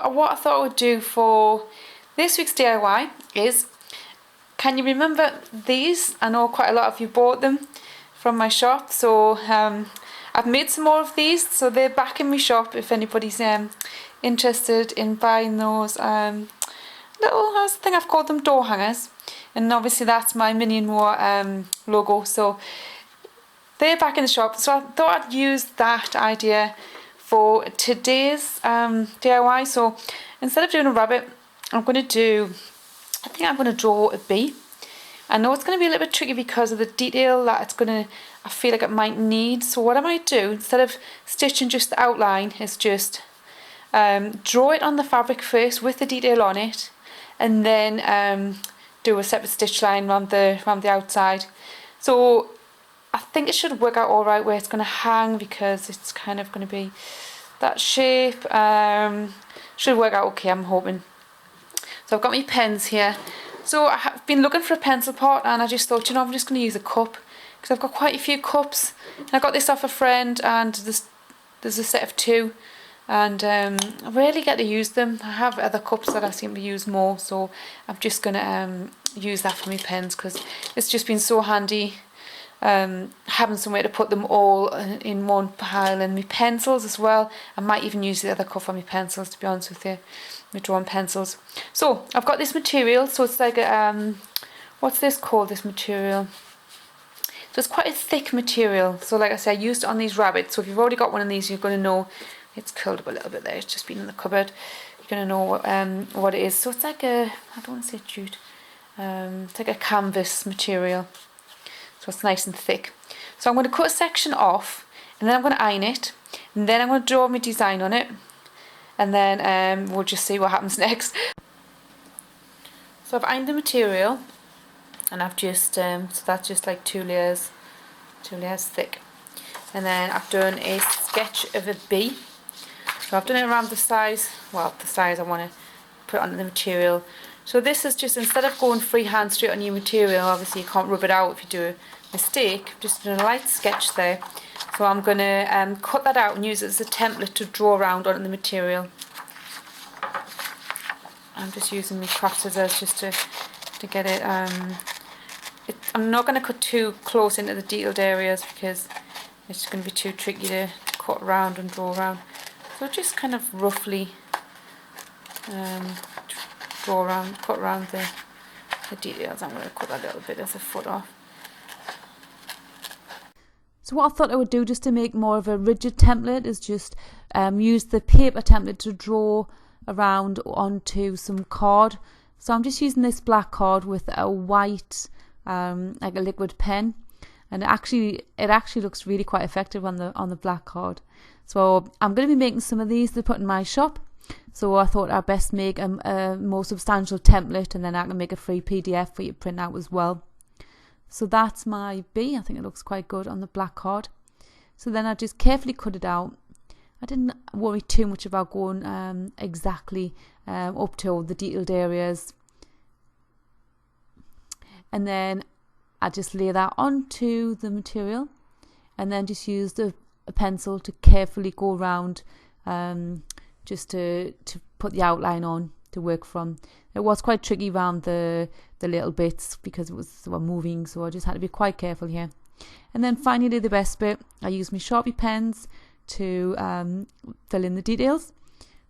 What I thought I would do for this week's DIY is, can you remember these? I know quite a lot of you bought them from my shop, so I've made some more of these, so they're back in my shop if anybody's interested in buying those little, I think I've called them door hangers, and obviously that's my Minion War logo, so they're back in the shop. So I thought I'd use that idea for today's DIY. So instead of doing a rabbit, I think I'm going to draw a bee. I know it's going to be a little bit tricky because of the detail that I feel like it might need. So what I might do, instead of stitching just the outline, is just draw it on the fabric first with the detail on it, and then do a separate stitch line around the outside. So I think it should work out all right where it's going to hang, because it's kind of going to be that shape. Should work out okay, I'm hoping. So I've got my pens here. So I have been looking for a pencil pot, and I just thought, I'm just going to use a cup, because I've got quite a few cups. And I got this off a friend, and there's a set of 2, and I rarely get to use them. I have other cups that I seem to use more, so I'm just going to use that for my pens, because it's just been so handy. Having somewhere to put them all in one pile, and my pencils as well. I might even use the other cup for my pencils, to be honest with you, my drawing pencils. So I've got this material, so it's like a what's this called, this material? So it's quite a thick material. So like I said, I used it on these rabbits. So if you've already got one of these, you're going to know. It's curled up a little bit there, it's just been in the cupboard. You're going to know what it is. So it's like I don't want to say jute, it's like a canvas material. So it's nice and thick. So I'm going to cut a section off, and then I'm going to iron it, and then I'm going to draw my design on it, and then we'll just see what happens next. So I've ironed the material, and I've just so that's just like 2 layers thick, and then I've done a sketch of a bee. So I've done it around the size I want to put onto the material. So this is just, instead of going freehand straight on your material, obviously you can't rub it out if you do a mistake, I've just done a light sketch there. So I'm going to cut that out and use it as a template to draw around on the material. I'm just using my craft scissors just to get it, I'm not going to cut too close into the detailed areas, because it's going to be too tricky to cut around and draw around. So just kind of roughly cut around the details. I'm going to cut that little bit as a foot off. So what I thought I would do, just to make more of a rigid template, is just use the paper template to draw around onto some card. So I'm just using this black card with a white like a liquid pen, and it actually looks really quite effective on the black card. So I'm going to be making some of these to put in my shop. So I thought I'd best make a more substantial template, and then I can make a free PDF for you to print out as well. So that's my bee. I think it looks quite good on the black card. So then I just carefully cut it out. I didn't worry too much about going exactly up to all the detailed areas. And then I just lay that onto the material, and then just use a pencil to carefully go around, just to put the outline on to work from. It was quite tricky around the little bits, because they were moving, so I just had to be quite careful here. And then finally, the best bit, I used my Sharpie pens to fill in the details.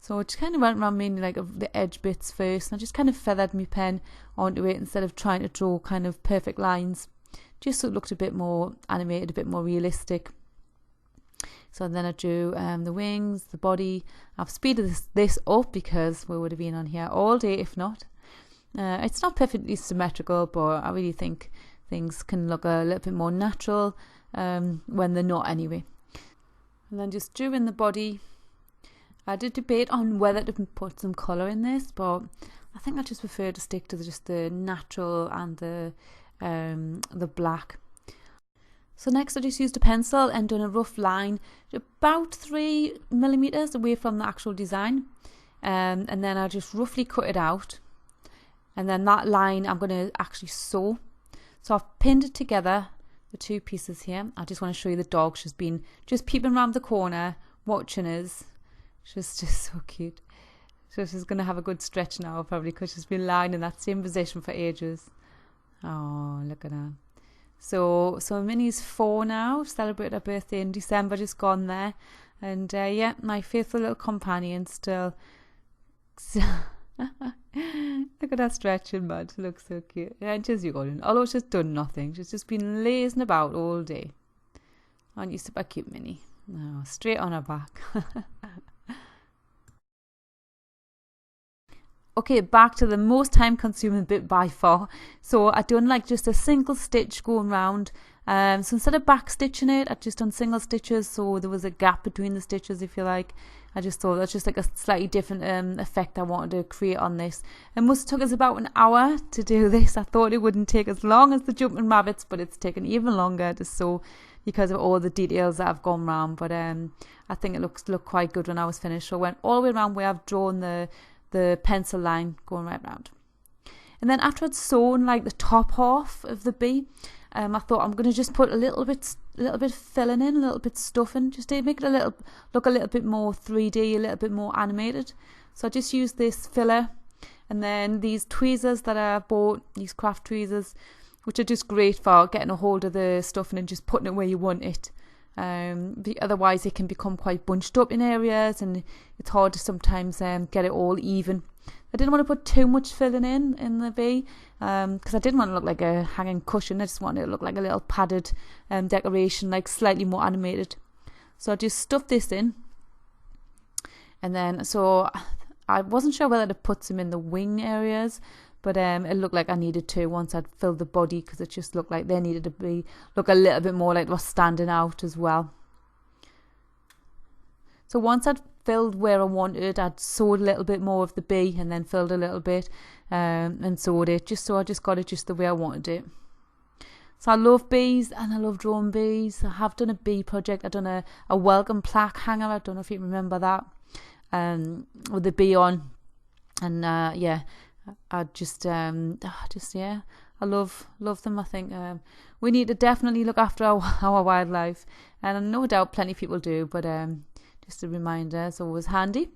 So I just kind of went around mainly like the edge bits first, and I just kind of feathered my pen onto it instead of trying to draw kind of perfect lines, just so it looked a bit more animated, a bit more realistic. So then I drew the wings, the body. I've speeded this up because we would have been on here all day if not. It's not perfectly symmetrical, but I really think things can look a little bit more natural when they're not anyway. And then just drew in the body. I did debate on whether to put some colour in this, but I think I just prefer to stick to just the natural and the black. So next I just used a pencil and done a rough line about 3mm away from the actual design, and then I just roughly cut it out, and then that line I'm going to actually sew. So I've pinned it together, the 2 pieces here. I just want to show you the dog. She's been just peeping around the corner watching us. She's just so cute. So she's going to have a good stretch now probably because she's been lying in that same position for ages. Oh, look at her. So Minnie's 4 now, celebrated her birthday in December, just gone there. And yeah, my faithful little companion still. Look at her stretching, bud. She looks so cute. Yeah, and she's yawning. Although she's done nothing. She's just been lazing about all day. Aren't you super cute, Minnie? No, straight on her back. Okay, back to the most time consuming bit by far. So I done like just a single stitch going round. So instead of back stitching it, I just done single stitches, so there was a gap between the stitches, if you like. I just thought that's just like a slightly different effect I wanted to create on this. It must have took us about an hour to do this. I thought it wouldn't take as long as the jumping rabbits, but it's taken even longer to sew because of all the details that I've gone round. But I think it looked quite good when I was finished. So I went all the way around where I've drawn the pencil line going right round. And then after I'd sewn like the top half of the bee, I thought I'm going to just put a little bit filling in, a little bit stuffing, just to make it look a little bit more 3D, a little bit more animated. So I just used this filler, and then these tweezers that I bought, these craft tweezers, which are just great for getting a hold of the stuffing and just putting it where you want it. Otherwise it can become quite bunched up in areas, and it's hard to sometimes get it all even. I didn't want to put too much filling in the bee because I didn't want to look like a hanging cushion. I just wanted it to look like a little padded decoration, like slightly more animated. So I just stuffed this in, and then so I wasn't sure whether to put some in the wing areas, but it looked like I needed to once I'd filled the body, because it just looked like they needed to look a little bit more like they were standing out as well. So once I'd filled where I wanted, I'd sewed a little bit more of the bee and then filled a little bit and sewed it, just so I just got it just the way I wanted it. So I love bees and I love drawing bees. I have done a bee project. I've done a welcome plaque hanger. I don't know if you remember that, with the bee on. And yeah, I I love them. I think we need to definitely look after our wildlife, and no doubt plenty of people do, but just a reminder, it's always handy.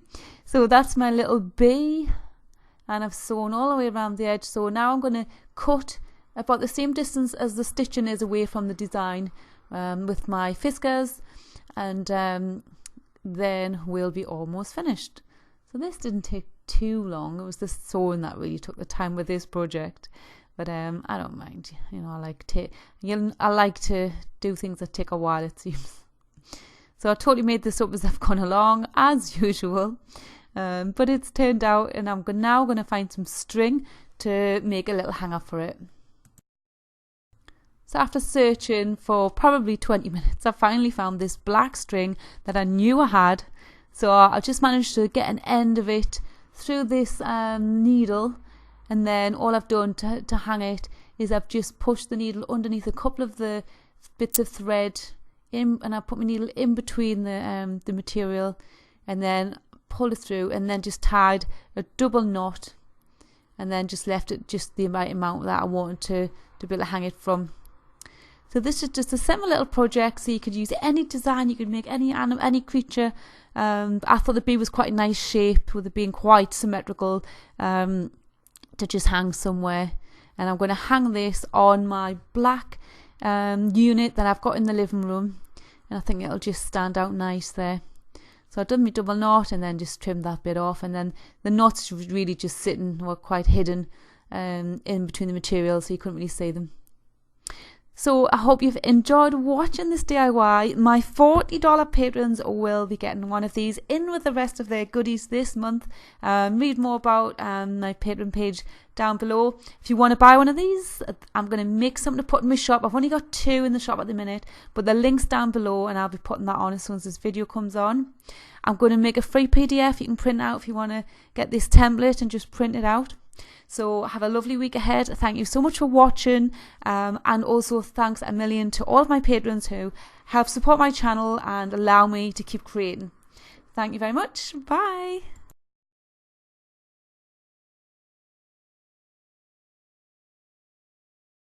So that's my little bee, and I've sewn all the way around the edge. So now I'm going to cut about the same distance as the stitching is away from the design with my Fiskars, and then we'll be almost finished. So this didn't take too long. It was the sewing that really took the time with this project, but I don't mind. You know, I like to do things that take a while, it seems. So I totally made this up as I've gone along, as usual, but it's turned out, and I'm now going to find some string to make a little hanger for it. So after searching for probably 20 minutes, I finally found this black string that I knew I had. So I just managed to get an end of it through this needle, and then all I've done to hang it is I've just pushed the needle underneath a couple of the bits of thread in, and I put my needle in between the material, and then pulled it through, and then just tied a double knot, and then just left it just the right amount that I wanted to be able to hang it from. So this is just a simple little project, so you could use any design, you could make any animal, any creature. I thought the bee was quite a nice shape, with it being quite symmetrical, to just hang somewhere. And I'm going to hang this on my black unit that I've got in the living room, and I think it'll just stand out nice there. So I've done my double knot and then just trimmed that bit off, and then the knots really just sitting, were quite hidden in between the materials, so you couldn't really see them. So I hope you've enjoyed watching this DIY. My $40 patrons will be getting one of these in with the rest of their goodies this month. Read more about my Patron page down below. If you want to buy one of these, I'm going to make something to put in my shop. I've only got 2 in the shop at the minute, but the link's down below, and I'll be putting that on as soon as this video comes on. I'm going to make a free PDF you can print out if you want to get this template and just print it out. So have a lovely week ahead. Thank you so much for watching, and also thanks a million to all of my patrons who help support my channel and allow me to keep creating. Thank you very much. Bye.